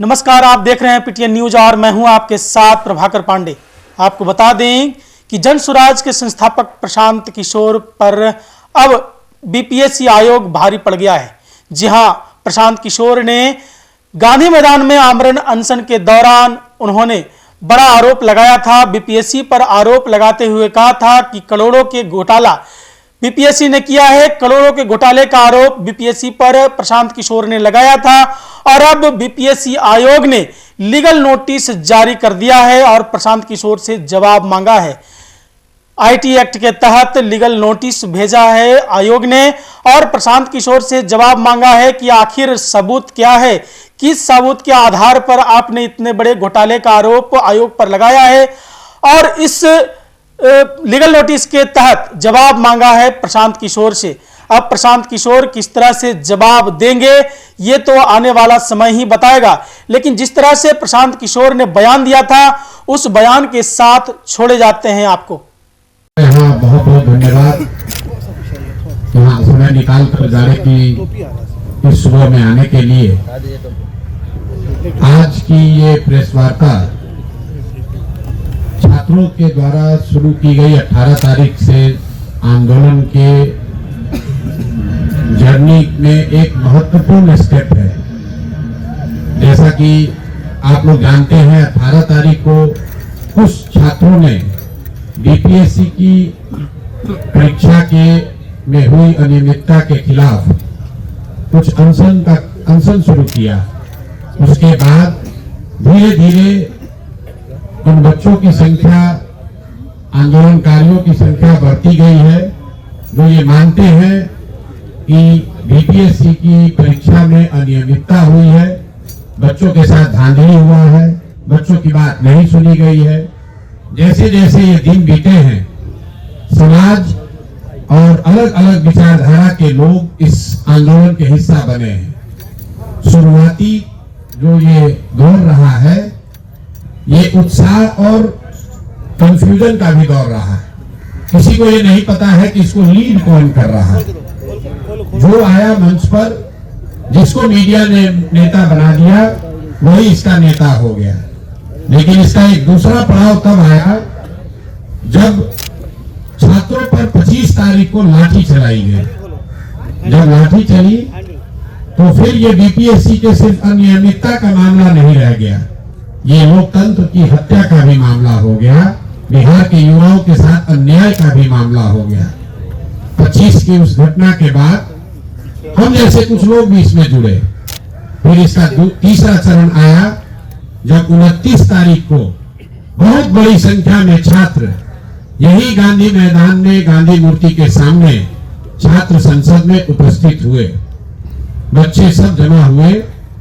नमस्कार, आप देख रहे हैं पीटीएन न्यूज और मैं हूं आपके साथ प्रभाकर पांडे। आपको बता दें कि जन स्वराज के संस्थापक प्रशांत किशोर पर अब बीपीएससी आयोग भारी पड़ गया है। जी हां, प्रशांत किशोर ने गांधी मैदान में आमरण अनशन के दौरान उन्होंने बड़ा आरोप लगाया था। बीपीएससी पर आरोप लगाते हुए कहा था कि करोड़ों के घोटाला बीपीएससी ने किया है। करोड़ों के घोटाले का आरोप बीपीएससी पर प्रशांत किशोर ने लगाया था और अब बीपीएससी आयोग ने लीगल नोटिस जारी कर दिया है और प्रशांत किशोर से जवाब मांगा है। आईटी एक्ट के तहत लीगल नोटिस भेजा है आयोग ने और प्रशांत किशोर से जवाब मांगा है कि आखिर सबूत क्या है, किस सबूत के आधार पर आपने इतने बड़े घोटाले का आरोप आयोग पर लगाया है और इस लीगल नोटिस के तहत जवाब मांगा है प्रशांत किशोर से। अब प्रशांत किशोर किस तरह से जवाब देंगे ये तो आने वाला समय ही बताएगा, लेकिन जिस तरह से प्रशांत किशोर ने बयान दिया था उस बयान के साथ छोड़े जाते हैं आपको। यहाँ बहुत बहुत धन्यवाद, यहाँ समय निकाल कर जाने की इस सुबह में आने के लिए। आज की ये प्रेस वार्ता छात्रों के द्वारा शुरू की गई 18 तारीख से आंदोलन के जर्नी में एक महत्वपूर्ण स्टेप है। जैसा कि आप लोग जानते हैं, 18 तारीख को कुछ छात्रों ने बीपीएससी की परीक्षा में हुई अनियमितता के खिलाफ कुछ अनशन शुरू किया। उसके बाद धीरे धीरे उन बच्चों की संख्या, आंदोलनकारियों की संख्या बढ़ती गई है जो ये मानते हैं कि बीपीएससी की परीक्षा में अनियमितता हुई है, बच्चों के साथ धांधली हुआ है, बच्चों की बात नहीं सुनी गई है। जैसे जैसे ये दिन बीते हैं, समाज और अलग अलग विचारधारा के लोग इस आंदोलन के हिस्सा बने हैं। शुरुआती जो ये दौर रहा है, ये उत्साह और कंफ्यूजन का भी दौर रहा है। किसी को ये नहीं पता है कि इसको लीड कौन कर रहा है। जो आया मंच पर, जिसको मीडिया ने नेता बना दिया, वही इसका नेता हो गया। लेकिन इसका एक दूसरा पड़ाव तब आया जब छात्रों पर 25 तारीख को लाठी चलाई गई। जब लाठी चली तो फिर ये बीपीएससी के सिर्फ अनियमितता का मामला नहीं रह गया, ये लोकतंत्र की हत्या का भी मामला हो गया, बिहार के युवाओं के साथ अन्याय का भी मामला हो गया। 25 की उस घटना के बाद हम जैसे कुछ लोग भी इसमें जुड़े। फिर इसका तीसरा चरण आया जब 29 तारीख को बहुत बड़ी संख्या में छात्र यही गांधी मैदान में गांधी मूर्ति के सामने छात्र संसद में उपस्थित हुए। बच्चे सब जमा हुए।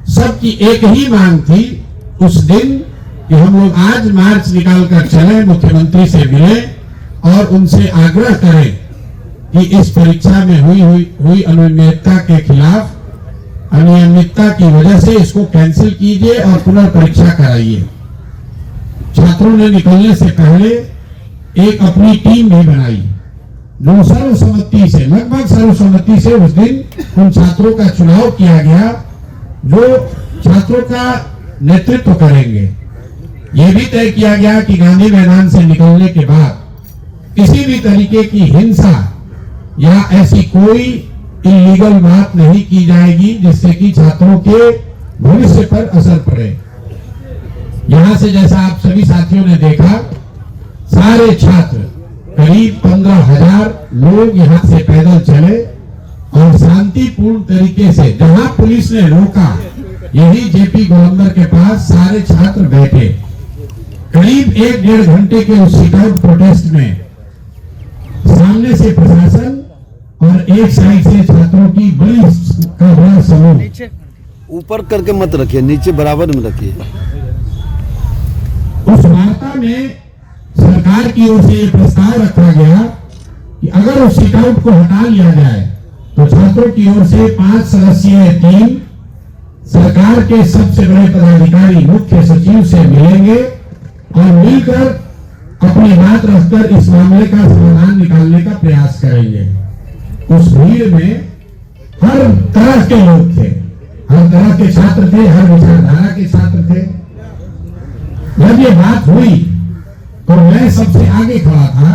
सबकी एक ही मांग थी उस दिन कि हम लोग आज मार्च निकाल कर चले, मुख्यमंत्री से मिले और उनसे आग्रह करें कि इस परीक्षा में हुई अनियमितता के खिलाफ, अनियमितता की वजह से इसको कैंसिल कीजिए और पुनर्परीक्षा कराइए। छात्रों ने निकलने से पहले एक अपनी टीम भी बनाई जो सर्वसम्मति से, लगभग सर्वसम्मति से उस दिन उन छात्रों का चुनाव किया गया जो छात्रों का नेतृत्व करेंगे। यह भी तय किया गया कि गांधी मैदान से निकलने के बाद किसी भी तरीके की हिंसा या ऐसी कोई इलीगल बात नहीं की जाएगी जिससे कि छात्रों के भविष्य पर असर पड़े। यहां से जैसा आप सभी साथियों ने देखा, सारे छात्र करीब 15,000 लोग यहां से पैदल चले और शांतिपूर्ण तरीके से, जहां पुलिस ने रोका, यही जेपी गोलंबर के पास सारे छात्र बैठे। करीब 1-1.5 घंटे के उस सिट आउट प्रोटेस्ट में सामने से प्रशासन और एक साइड से छात्रों की बड़ा समूह। ऊपर करके मत रखिए, नीचे बराबर में रखिए। उस वार्ता में सरकार की ओर से यह प्रस्ताव रखा गया कि अगर उस सिट आउट को हटा लिया जाए तो छात्रों की ओर से 5 सदस्यीय टीम सरकार के सबसे बड़े पदाधिकारी मुख्य सचिव से मिलेंगे और मिलकर अपनी बात रखकर इस मामले का समाधान निकालने का प्रयास करेंगे। उस भीड़ में हर के लोग थे, हर तरह के छात्र थे, हर विचारधारा के छात्र थे। जब ये बात हुई तो मैं सबसे आगे खड़ा था।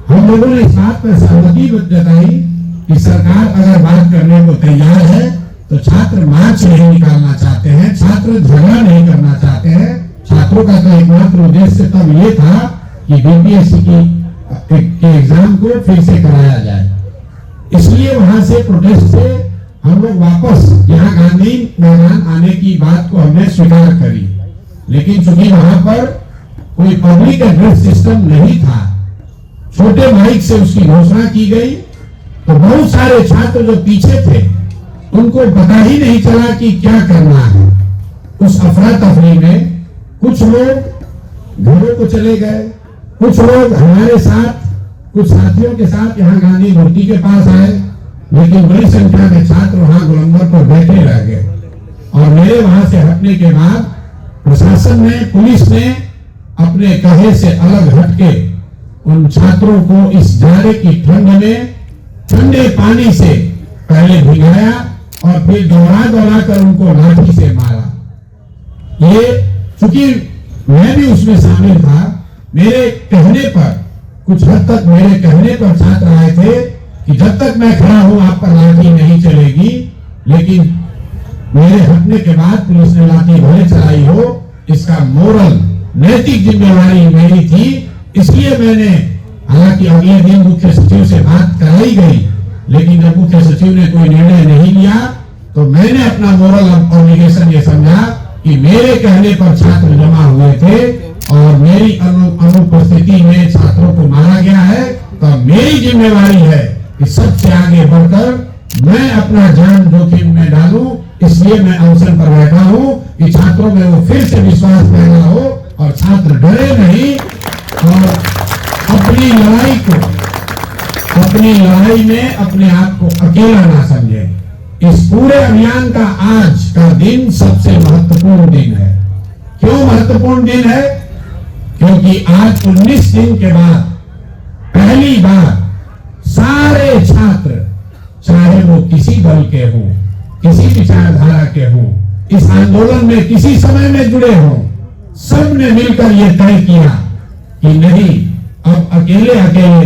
हम लोगों ने इस बात पर सहमति जताई कि सरकार अगर बात करने को तैयार है तो छात्र मार्च नहीं निकालना चाहते हैं, छात्र झगड़ा नहीं करना चाहते हैं। छात्रों का तो एकमात्र उद्देश्य तब ये था कि बीपीएससी के एग्जाम को फिर से कराया जाए। इसलिए वहां से प्रोटेस्ट से हम लोग वापस यहाँ गांधी मैदान आने की बात को हमने स्वीकार करी, लेकिन चूंकि वहां पर कोई पब्लिक एड्रेस सिस्टम नहीं था, छोटे माइक से उसकी घोषणा की गई, तो बहुत सारे छात्र जो पीछे थे उनको पता ही नहीं चला कि क्या करना है। उस अफरा तफरी में कुछ लोग घरों को चले गए, कुछ लोग हमारे साथ कुछ साथियों के साथ यहाँ गांधी मूर्ति के पास आए, लेकिन बड़ी संख्या में छात्र वहां गोलंबर पर बैठे रह गए। और मेरे वहां से हटने के बाद प्रशासन ने, पुलिस ने अपने कहे से अलग हटके उन छात्रों को इस जाड़े की ठंड में ठंडे पानी से पहले भिगाया और फिर दौड़ा कर उनको लाठी से मारा। ये चूंकि मैं भी उसमें शामिल था, मेरे कहने पर, कुछ हद तक मेरे कहने पर छात्र आए थे कि जब तक मैं खड़ा हूं आप पर लाठी नहीं चलेगी, लेकिन मेरे हटने के बाद पुलिस ने लाठी भले चलाई हो, इसका मोरल नैतिक जिम्मेवारी मेरी थी। इसलिए मैंने, हालांकि अगले दिन मुख्य सचिव से बात कराई गई, लेकिन जब मुख्य सचिव ने कोई निर्णय नहीं लिया तो मैंने अपना मोरल ऑब्लिगेशन ये समझा कि मेरे कहने पर छात्र जमा हुए थे और मेरी अनुपस्थिति में छात्रों को मारा गया है, तो मेरी जिम्मेवारी है कि सबसे आगे बढ़कर मैं अपना जान जोखिम में डालूं। इसलिए मैं अवसर पर बैठा हूं कि छात्रों में वो फिर से विश्वास पैदा हो और छात्र डरे नहीं और अपनी लड़ाई में अपने आप को अकेला ना समझे। इस पूरे अभियान का आज का दिन सबसे महत्वपूर्ण दिन है। क्यों महत्वपूर्ण दिन है? क्योंकि आज 19 दिन के बाद पहली बार सारे छात्र, चाहे वो किसी दल के हो, किसी विचारधारा के हो, इस आंदोलन में किसी समय में जुड़े हो, सब ने मिलकर यह तय किया कि नहीं, अब अकेले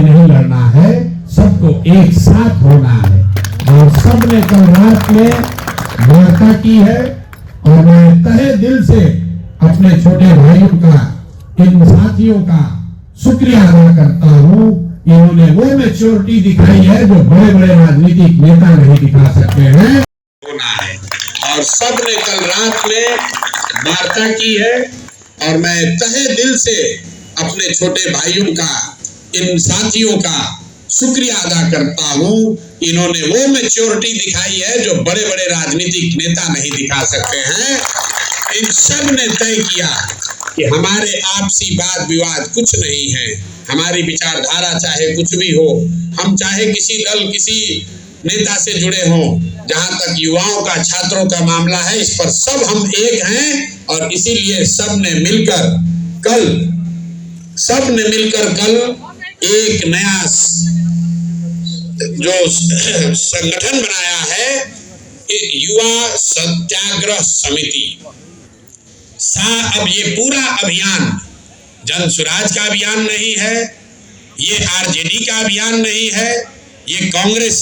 नहीं लड़ना है, सबको एक साथ होना है। और सबने कल रात में वार्ता की है और मैं तहे दिल से अपने छोटे भाइयों का, इन साथियों का शुक्रिया अदा करता हूं। इन्होंने वो मैच्योरिटी दिखाई है जो बड़े बड़े राजनीतिक नेता नहीं दिखा सकते हैं। होना है और सबने कल रात में वार्ता की है और मैं तहे दिल से अपने छोटे भाइयों का, इन साथियों का शुक्रिया अदा करता हूं। इन्होंने वो मैच्योरिटी दिखाई है जो बड़े बड़े राजनीतिक नेता नहीं दिखा सकते हैं। इन सब ने तय किया कि हमारे आपसी वाद विवाद कुछ नहीं है, हमारी विचारधारा चाहे कुछ भी हो, हम चाहे किसी दल, किसी नेता से जुड़े हों, जहां तक युवाओं का, छात्रों का मामला है, इस पर सब हम एक हैं। और इसीलिए सब ने मिलकर कल एक नया जो संगठन बनाया है, युवा सत्याग्रह समिति। अब ये पूरा अभियान जन स्वराज का अभियान नहीं है, ये आरजेडी का अभियान नहीं है, ये कांग्रेस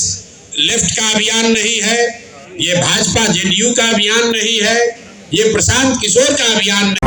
लेफ्ट का अभियान नहीं है, ये भाजपा जेडीयू का अभियान नहीं है, ये प्रशांत किशोर का अभियान नहीं।